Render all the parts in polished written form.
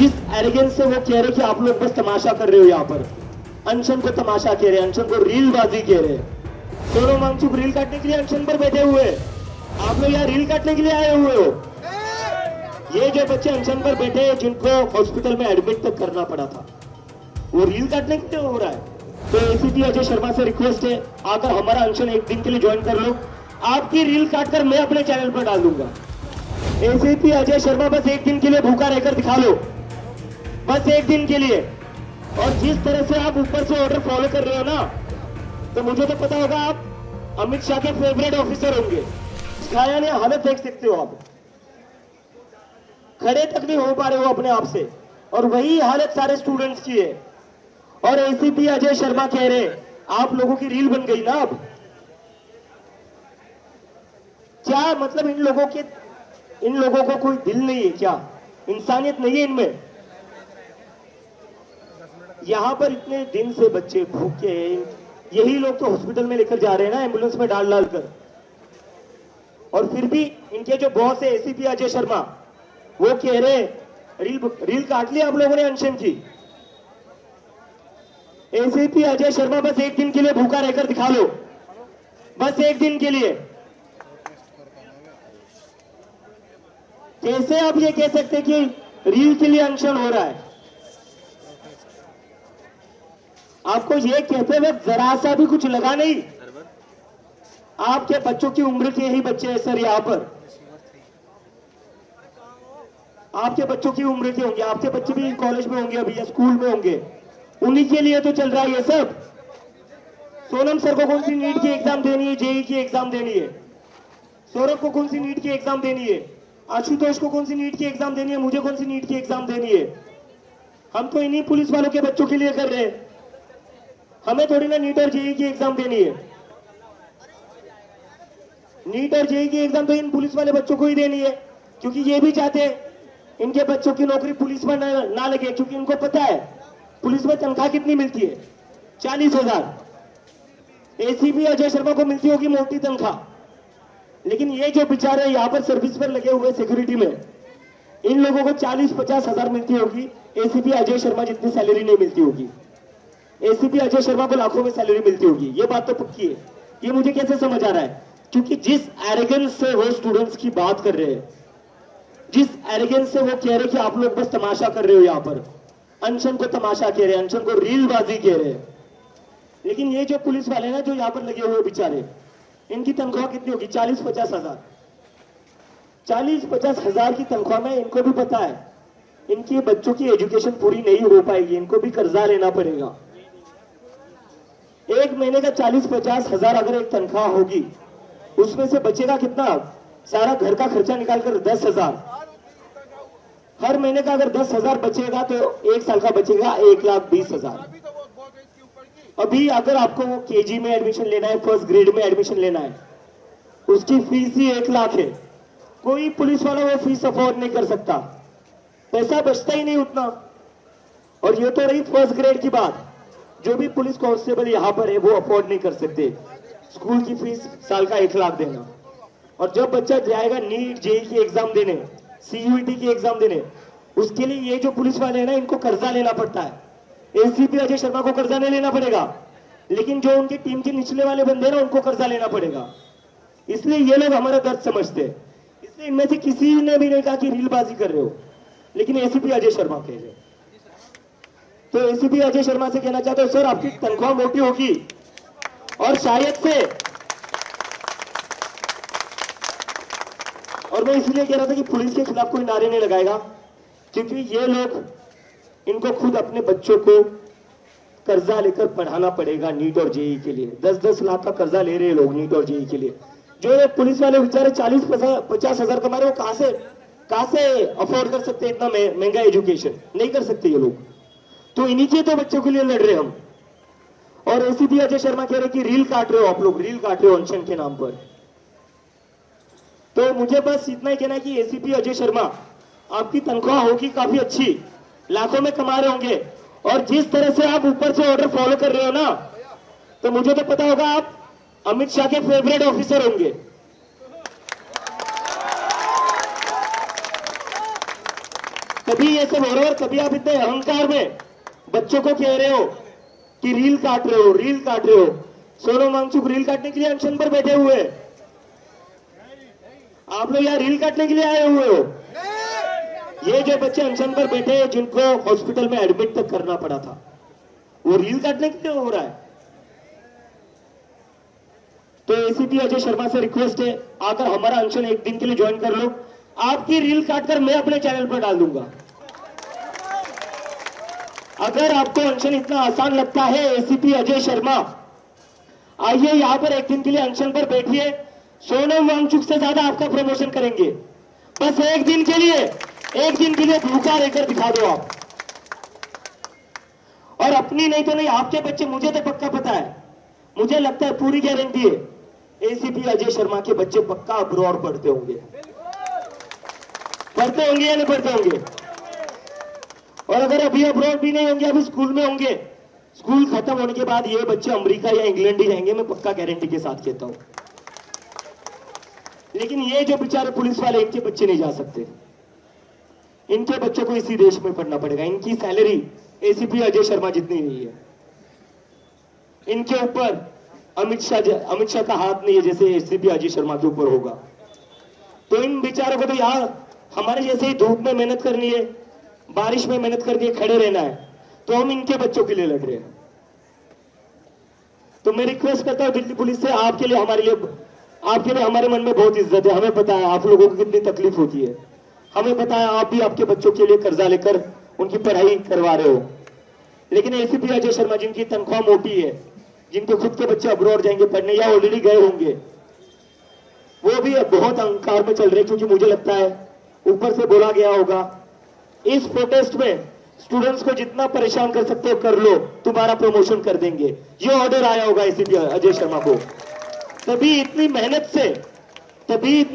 जिस एरोगेंस से वो कह रहे कि आप लोग बस तमाशा कर रहे हो, यहाँ पर अनशन को तमाशा कह रहे, अनशन को रीलबाजी कह रहे। सोनम वांगचुक रील काटने के लिए अनशन पर बैठे हुए, आप लोग यहाँ रील काटने के लिए आए हुए हो। ये जो बच्चे अनशन पर बैठे हैं, जिनको हॉस्पिटल में एडमिट तक करना पड़ा था, वो रील काटने के लिए हो रहा है। तो एसीपी अजय शर्मा से रिक्वेस्ट है, आकर हमारा अनशन एक दिन के लिए ज्वाइन कर लो। आपकी रील काटकर मैं अपने चैनल पर डाल दूंगा। एसीपी अजय शर्मा बस एक दिन के लिए भूखा रहकर दिखा लो, बस एक दिन के लिए। और जिस तरह से आप ऊपर से ऑर्डर फॉलो कर रहे हो ना, तो मुझे तो पता होगा आप अमित शाह के फेवरेट ऑफिसर होंगे। छाया ने हालत देख सकते हो, आप खड़े तक नहीं हो पा रहे हो अपने आप से, और वही हालत सारे स्टूडेंट्स की है। और एसीपी अजय शर्मा कह रहे आप लोगों की रील बन गई ना। अब क्या मतलब इन लोगों को कोई दिल नहीं है क्या? इंसानियत नहीं है इनमें? यहां पर इतने दिन से बच्चे भूखे हैं, यही लोग तो हॉस्पिटल में लेकर जा रहे हैं ना, एम्बुलेंस में डाल कर। और फिर भी इनके जो बॉस है एसीपी अजय शर्मा, वो कह रहे रील काट लिया आप लोगों ने अनशन की। एसीपी अजय शर्मा बस एक दिन के लिए भूखा रहकर दिखा लो, बस एक दिन के लिए। कैसे आप ये कह सकते कि रील के लिए अनशन हो रहा है? आपको ये कहते हुए जरा सा भी कुछ लगा नहीं? आपके बच्चों की उम्र के ही बच्चे हैं सर, यहां पर आपके बच्चों की उम्र के होंगे, आपके बच्चे भी कॉलेज में होंगे अभी या स्कूल में होंगे, उन्हीं के लिए तो चल रहा है ये सब। सोनम सर को कौन सी नीट की एग्जाम देनी है, जेई की एग्जाम देनी है? सौरभ को कौन सी नीट की एग्जाम देनी है? आशुतोष को कौन सी नीट की एग्जाम देनी है? मुझे कौन सी नीट की एग्जाम देनी है? हम तो इन्हीं पुलिस वालों के बच्चों के लिए कर रहे हैं, हमें थोड़ी ना नीट और जेई की एग्जाम देनी है। नीट और जेई की एग्जाम तो इन पुलिस वाले बच्चों को ही देनी है, क्योंकि ये भी चाहते हैं इनके बच्चों की नौकरी पुलिस में ना लगे, क्योंकि इनको पता है पुलिस में तनख्वाह कितनी मिलती है, 40,000। एसीपी अजय शर्मा को मिलती होगी मोटी तनख्वाह, लेकिन ये जो बेचारे यहाँ पर सर्विस पर लगे हुए सिक्योरिटी में, इन लोगों को 40-50 हजार मिलती होगी, एसीपी अजय शर्मा जितनी सैलरी नहीं मिलती होगी। एसीपी अजय शर्मा को लाखों में सैलरी मिलती होगी, ये बात तो पक्की है। ये मुझे कैसे समझ आ रहा है? क्योंकि जिस एरोगेंस से वो स्टूडेंट्स की बात कर रहे हैं, जिस एरोगेंस से वो कह रहे कि आप लोग बस तमाशा कर रहे हो, यहाँ पर अनशन को तमाशा कह रहे, अनशन को रीलबाजी कह रहे। लेकिन ये जो पुलिस वाले ना, जो यहाँ पर लगे हुए बेचारे, इनकी तनख्वाह कितनी होगी? 40-50 हजार। 40-50 हजार की तनख्वाह में इनको भी पता है इनके बच्चों की एजुकेशन पूरी नहीं हो पाएगी, इनको भी कर्जा लेना पड़ेगा। एक महीने का 40-50 हजार अगर एक तनख्वाह होगी, उसमें से बचेगा कितना? सारा घर का खर्चा निकालकर 10 हजार। हर महीने का अगर 10 हजार बचेगा तो एक साल का बचेगा 1,20,000। अभी अगर आपको केजी में एडमिशन लेना है, फर्स्ट ग्रेड में एडमिशन लेना है, उसकी फीस ही 1 लाख है। कोई पुलिस वाला वो फीस अफोर्ड नहीं कर सकता, पैसा बचता ही नहीं उतना। और ये तो रही फर्स्ट ग्रेड की बात, जो भी पुलिस कांस्टेबल यहाँ पर है वो अफोर्ड नहीं कर सकते स्कूल की फीस साल का 1 लाख देना। और जब बच्चा जाएगा नीट जेई की एग्जाम देने, सीयूईटी की एग्जाम देने, उसके लिए ये जो पुलिस वाले हैं ना, इनको कर्जा लेना पड़ता है। एसीपी अजय शर्मा को कर्जा नहीं लेना पड़ेगा, लेकिन जो उनकी टीम के निचले वाले बंदे हैं ना, उनको कर्जा लेना पड़ेगा। इसलिए ये लोग हमारा दर्द समझते हैं। इसलिए इनमें से किसी ने भी नहीं कहा कि रीलबाजी कर रहे हो, लेकिन एसीपी अजय शर्मा कह रहे। तो एसीपी अजय शर्मा से कहना चाहते हो, सर आपकी तनख्वाह मोटी होगी, और शायद से, और मैं इसलिए कह रहा था कि पुलिस के खिलाफ कोई नारे नहीं लगाएगा, क्योंकि ये लोग, इनको खुद अपने बच्चों को कर्जा लेकर पढ़ाना पड़ेगा नीट और जेई के लिए। 10-10 लाख का कर्जा ले रहे लोग नीट और जेई के लिए। जो ये पुलिस वाले बेचारे 40-50 हजार कमा रहे हो, कहां से अफोर्ड कर सकते हैं इतना महंगा एजुकेशन? नहीं कर सकते ये लोग। तो इन्हीं के तो बच्चों के लिए लड़ रहे हम। और एसीपी अजय शर्मा कह रहे कि रील काट रहे हो आप लोग, रील काट रहे हो अनशन के नाम पर। तो मुझे बस इतना ही कहना है कि एसीपी अजय शर्मा, आपकी तनख्वाह होगी काफी अच्छी, लाखों में कमा रहे होंगे, और जिस तरह से आप ऊपर से ऑर्डर फॉलो कर रहे हो ना, तो मुझे तो पता होगा आप अमित शाह के फेवरेट ऑफिसर होंगे। कभी ये सब हो रहा है और कभी आप इतने अहंकार में बच्चों को कह रहे हो कि रील काट रहे हो, रील काट रहे हो। सोनम वांगचुक रील काटने के लिए अनशन पर बैठे हुए हैं। आप लोग यहाँ रील काटने के लिए आए हुए हो। ये जो बच्चे अनशन पर बैठे हैं जिनको हॉस्पिटल में एडमिट तक करना पड़ा था, वो रील काटने के लिए हो रहा है। तो एसीपी अजय शर्मा से रिक्वेस्ट है, आकर हमारा अनशन एक दिन के लिए ज्वाइन कर लो। आपकी रील काटकर मैं अपने चैनल पर डाल दूंगा। अगर आपको अनशन इतना आसान लगता है, एसीपी अजय शर्मा आइए यहां पर एक दिन के लिए अनशन पर बैठिए। सोनम वांगचुक से ज्यादा आपका प्रमोशन करेंगे। बस एक दिन के लिए भूखा रहकर दिखा दो आप। और अपनी नहीं तो नहीं, आपके बच्चे, मुझे तो पक्का पता है, मुझे लगता है, पूरी गारंटी है, एसीपी अजय शर्मा के बच्चे पक्का अब्रॉड पढ़ते होंगे या नहीं पढ़ते होंगे। और अगर अभी अब्रॉड भी नहीं होंगे, अभी स्कूल में होंगे, स्कूल खत्म होने के बाद ये बच्चे अमेरिका या इंग्लैंड ही रहेंगे, मैं पक्का गारंटी के साथ कहता हूं। लेकिन ये जो बेचारे पुलिस वाले, इनके बच्चे नहीं जा सकते। इनके बच्चों को इसी देश में पढ़ना पड़ेगा। इनकी सैलरी एसीपी अजय शर्मा जितनी नहीं है। इनके ऊपर अमित शाह का हाथ नहीं है जैसे एसीपी अजय शर्मा के ऊपर होगा। तो इन बेचारों को तो यार हमारे जैसे ही धूप में मेहनत करनी है, बारिश में मेहनत करके खड़े रहना है, तो हम इनके बच्चों के लिए लड़ रहे हैं। तो मैं रिक्वेस्ट करता हूं दिल्ली पुलिस से, आपके लिए हमारे मन में बहुत इज्जत है। हमें पता है आप लोगों को कितनी तकलीफ होती है। हमें पता है आप भी आपके बच्चों के लिए कर्जा लेकर उनकी पढ़ाई करवा रहे हो। लेकिन एसीपी अजय शर्मा जिनकी तनख्वाह मोटी है, जिनके खुद के बच्चे अब्रॉड जाएंगे पढ़ने या ऑलरेडी गए होंगे, वो भी बहुत अहंकार में चल रहे। क्योंकि मुझे लगता है ऊपर से बोला गया होगा, इस प्रोटेस्ट में स्टूडेंट्स को जितना परेशान कर सकते हो कर लो, तुम्हारा प्रमोशन कर देंगे। ये ऑर्डर आया होगा एसीपी अजय शर्मा को। तभी इतनी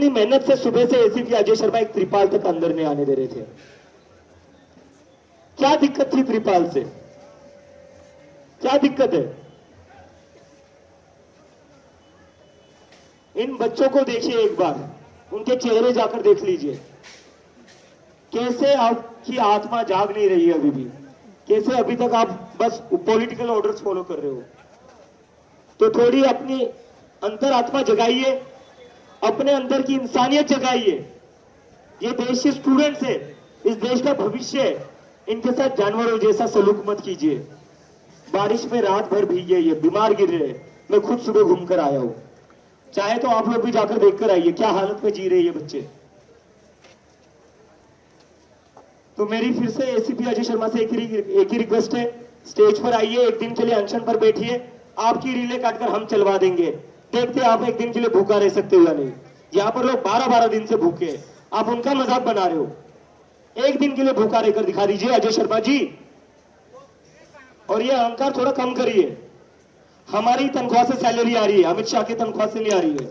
मेहनत से सुबह से एसीपी अजय शर्मा एक त्रिपाल तक अंदर नहीं आने दे रहे थे। क्या दिक्कत थी त्रिपाल से? क्या दिक्कत है? इन बच्चों को देखिए एक बार, उनके चेहरे जाकर देख लीजिए, कैसे आपकी आत्मा जाग नहीं रही है अभी भी, कैसे अभी तक आप बस पॉलिटिकल ऑर्डर्स फॉलो कर रहे हो। तो थोड़ी अपनी अंतर आत्मा जगाइए, अपने अंदर की इंसानियत जगाइए। ये देश के स्टूडेंट्स है, इस देश का भविष्य है, इनके साथ जानवरों जैसा सलूक मत कीजिए। बारिश में रात भर भीगे, ये बीमार गिर रहे। मैं खुद सुबह घूमकर आया हूं, चाहे तो आप लोग भी जाकर देखकर आइए क्या हालत में जी रहे ये बच्चे। तो मेरी फिर से एसीपी अजय शर्मा से एक ही रिक्वेस्ट है, स्टेज पर आइए, एक दिन के लिए अनशन पर बैठिए। आपकी रीलें काटकर हम चलवा देंगे। देखते हैं आप एक दिन के लिए भूखा रह सकते हो या नहीं। यहां पर लोग 12-12 दिन से भूखे हैं, आप उनका मजाक बना रहे हो। एक दिन के लिए भूखा रहकर दिखा दीजिए अजय शर्मा जी। और ये अहंकार थोड़ा कम करिए। हमारी तनख्वाह से सैलरी आ रही है, अमित शाह की तनख्वाह से नहीं आ रही है।